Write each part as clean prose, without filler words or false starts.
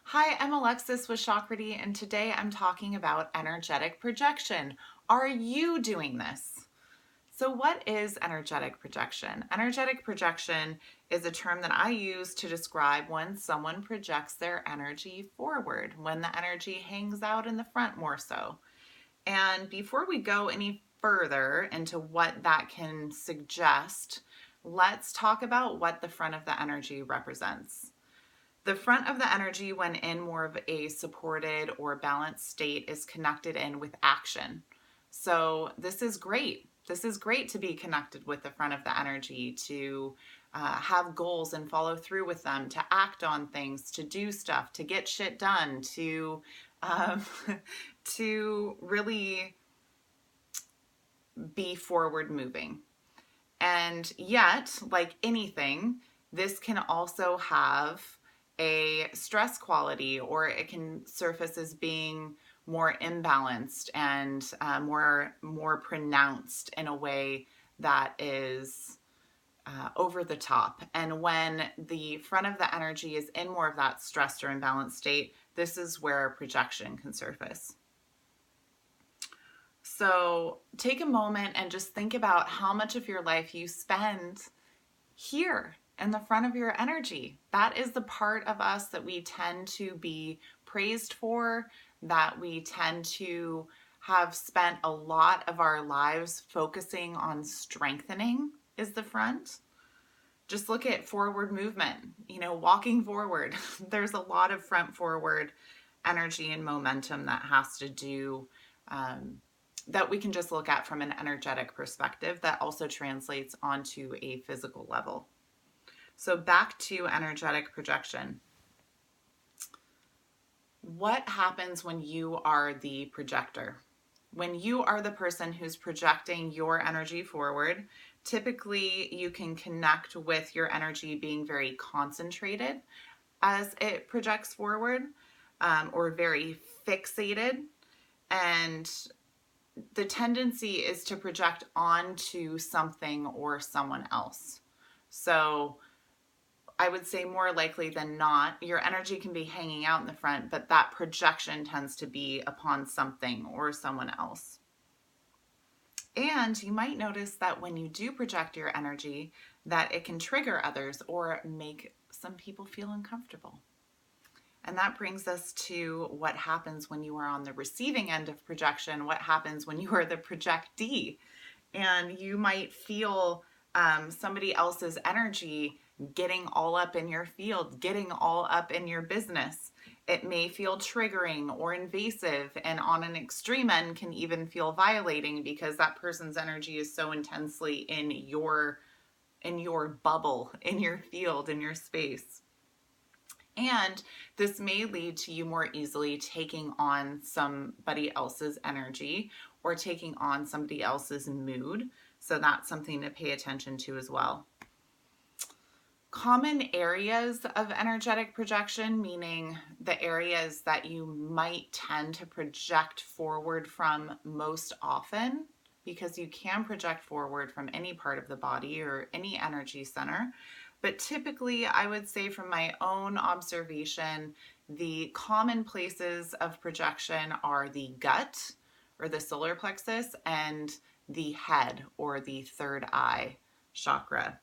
Hi, I'm Alexis with Chakrity, and today I'm talking about energetic projection. Are you doing this? So, what is energetic projection? Energetic projection is a term that I use to describe when someone projects their energy forward, when the energy hangs out in the front more so. And before we go any further into what that can suggest, let's talk about what the front of the energy represents. The front of the energy, when in more of a supported or balanced state, is connected in with action. So, this is great. This is great to be connected with the front of the energy, to have goals and follow through with them, to act on things, to do stuff, to get shit done, um, to really be forward moving. And yet, like anything, this can also have a stress quality, or it can surface as being more imbalanced and more pronounced in a way that is over the top. And when the front of the energy is in more of that stressed or imbalanced state, this is where projection can surface. So take a moment and just think about how much of your life you spend here in the front of your energy. That is the part of us that we tend to be praised for, that we tend to have spent a lot of our lives focusing on strengthening, is the front. Just look at forward movement, walking forward. There's a lot of front forward energy and momentum that has to do, that we can just look at from an energetic perspective that also translates onto a physical level. So back to energetic projection. What happens when you are the projector? When you are the person who's projecting your energy forward, typically you can connect with your energy being very concentrated as it projects forward, or very fixated. And the tendency is to project onto something or someone else. So I would say more likely than not, your energy can be hanging out in the front, but that projection tends to be upon something or someone else. And you might notice that when you do project your energy, that it can trigger others or make some people feel uncomfortable. And that brings us to what happens when you are on the receiving end of projection, what happens when you are the projectee. And you might feel somebody else's energy getting all up in your field, getting all up in your business. It may feel triggering or invasive, and on an extreme end can even feel violating because that person's energy is so intensely in your bubble, in your field, in your space. And this may lead to you more easily taking on somebody else's energy or taking on somebody else's mood. So that's something to pay attention to as well. Common areas of energetic projection, meaning the areas that you might tend to project forward from most often, because you can project forward from any part of the body or any energy center. But typically, I would say from my own observation, the common places of projection are the gut or the solar plexus and the head or the third eye chakra.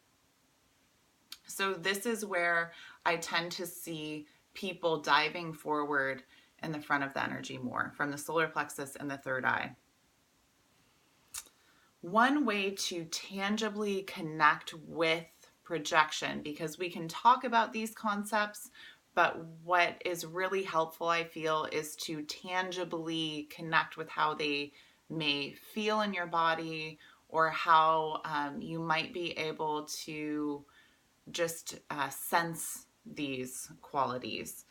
So this is where I tend to see people diving forward in the front of the energy more, from the solar plexus and the third eye. One way to tangibly connect with projection, because we can talk about these concepts, but what is really helpful, I feel, is to tangibly connect with how they may feel in your body, or how you might be able to just sense these qualities.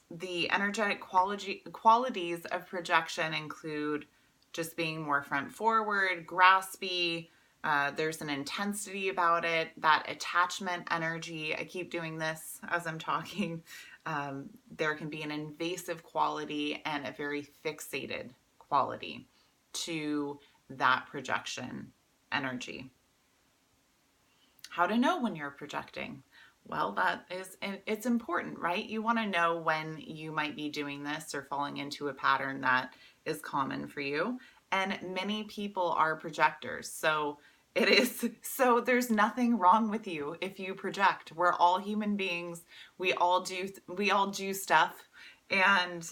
The energetic qualities of projection include just being more front forward, graspy. There's an intensity about it, that attachment energy. I keep doing this as I'm talking. There can be an invasive quality and a very fixated quality to that projection energy. How to know when you're projecting? Well, it's important, right? You want to know when you might be doing this or falling into a pattern that is common for you. And many people are projectors. So there's nothing wrong with you if you project. We're all human beings. We all do stuff. And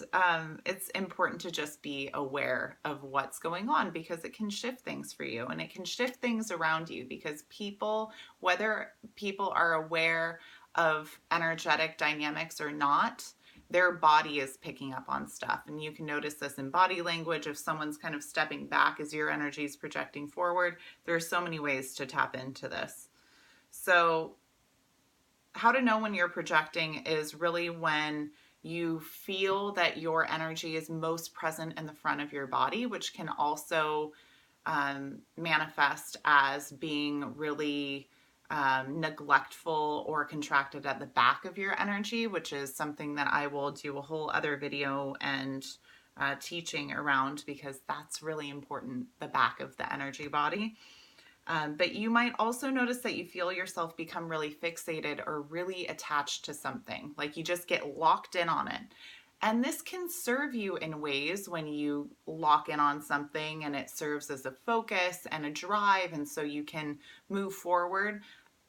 it's important to just be aware of what's going on because it can shift things for you and it can shift things around you because whether people are aware of energetic dynamics or not, their body is picking up on stuff. And you can notice this in body language. If someone's kind of stepping back as your energy is projecting forward, there are so many ways to tap into this. So, how to know when you're projecting is really when you feel that your energy is most present in the front of your body, which can also manifest as being really neglectful or contracted at the back of your energy, which is something that I will do a whole other video and teaching around because that's really important, the back of the energy body. But you might also notice that you feel yourself become really fixated or really attached to something, like you just get locked in on it. And this can serve you in ways when you lock in on something and it serves as a focus and a drive, and so you can move forward.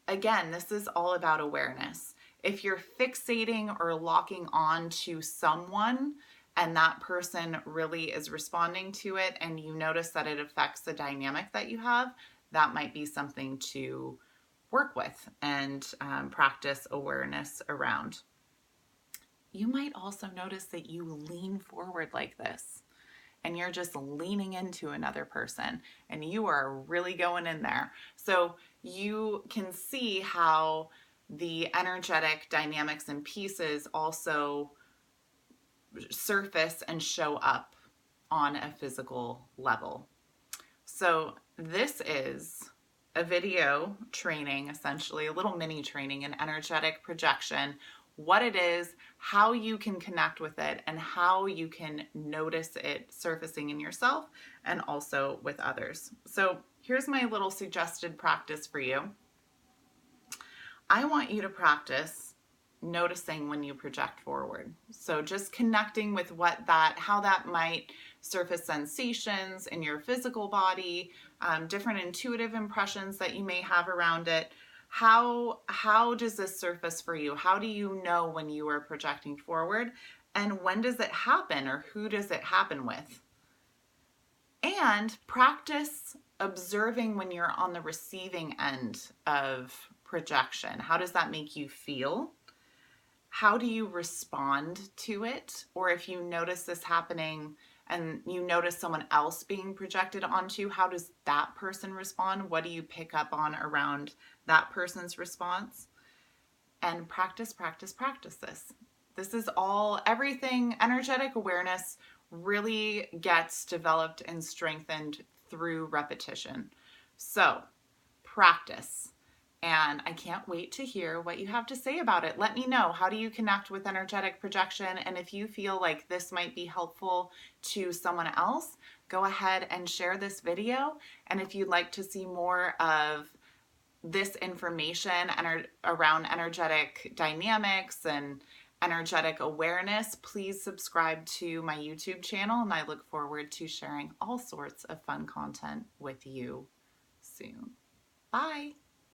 Again, this is all about awareness. If you're fixating or locking on to someone and that person really is responding to it and you notice that it affects the dynamic that you have, that might be something to work with and practice awareness around. You might also notice that you lean forward like this and you're just leaning into another person and you are really going in there. So you can see how the energetic dynamics and pieces also surface and show up on a physical level. So this is a video training, essentially a little mini training in energetic projection, what it is, how you can connect with it, and how you can notice it surfacing in yourself and also with others. So here's my little suggested practice for you. I want you to practice noticing when you project forward. So just connecting with how that might surface sensations in your physical body, different intuitive impressions that you may have around it. How does this surface for you? How do you know when you are projecting forward? And when does it happen, or who does it happen with? And practice observing when you're on the receiving end of projection. How does that make you feel? How do you respond to it? Or if you notice this happening and you notice someone else being projected onto, how does that person respond? What do you pick up on around that person's response? And practice, practice, practice this. This is everything energetic awareness really gets developed and strengthened through repetition. So practice. And I can't wait to hear what you have to say about it. Let me know, how do you connect with energetic projection? And if you feel like this might be helpful to someone else, go ahead and share this video. And if you'd like to see more of this information around energetic dynamics and energetic awareness, please subscribe to my YouTube channel. And I look forward to sharing all sorts of fun content with you soon. Bye.